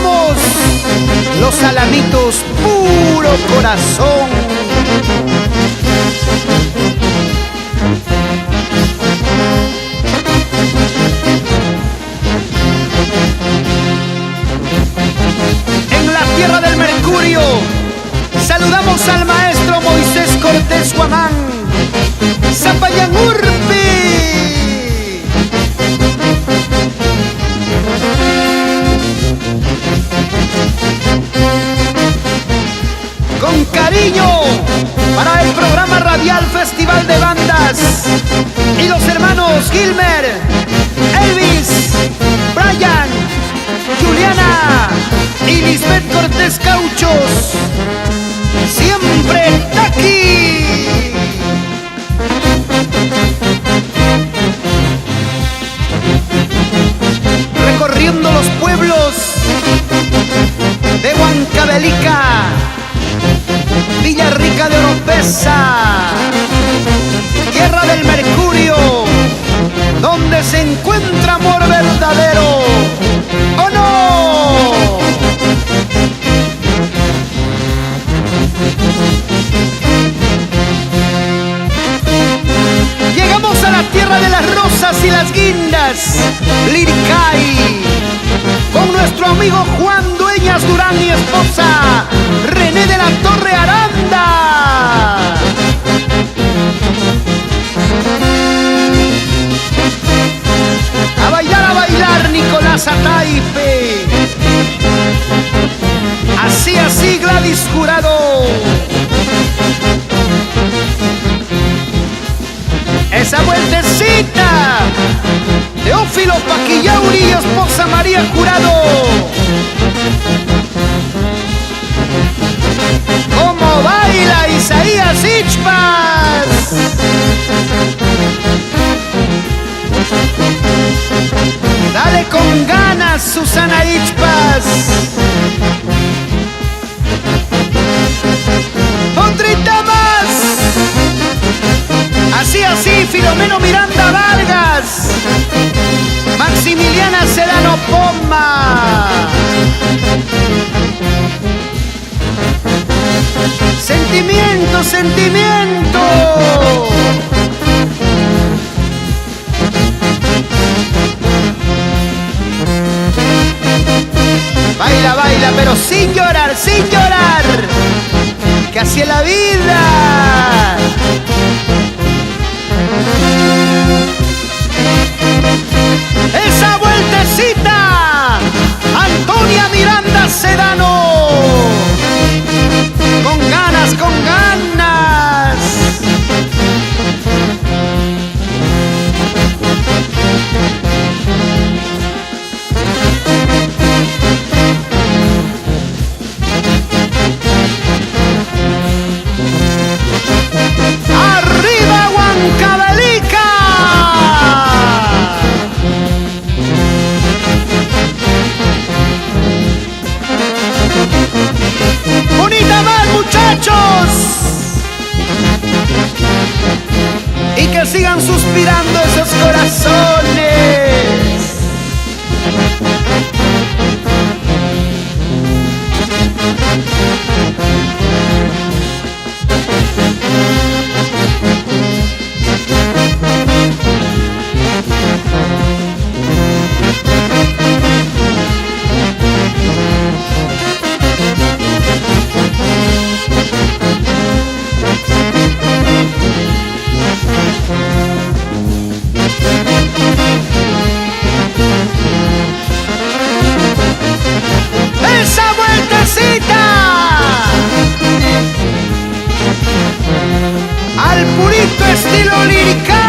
Somos los Alamitos, puro corazón. En la tierra del Mercurio saludamos al maestro Moisés Cortés Guamán, Zapayán Urpi. Con cariño para el programa radial Festival de Bandas y los hermanos Gilmer, Elvis, Brian, Juliana y Lisbeth Cortés Cauchos. Siempre Taki. Recorriendo los pueblos de Huancavelica, Villarrica de Oropesa, tierra del Mercurio, donde se encuentra amor verdadero. ¡Oh no! Llegamos a la tierra de las rosas y las guindas, Liricay, con nuestro amigo Juan Dueñas Durán y esposa René de la Torre Aranda. A bailar, Nicolás Ataipe. Así, Gladys Jurado. Esa vueltecita, Teófilo Paquillauri y esposa María Jurado. ¡Cómo baila Isaías Ichpas! Dale con ganas, Susana Ichpas. ¡Otrita más! Así, Filomeno Miranda Vargas, Maximiliana Sedano Poma. Sentimiento, sentimiento. Baila, baila, pero sin llorar, que así es la vida. Esa vueltecita, Antonia Miranda Sedano. Con ganas, con ganas. ¡Arriba Huancavelica! ¡Bonita más, muchachos! Y que sigan suspirando esos corazones. ¡Esa vueltecita! Al purito estilo Liricay.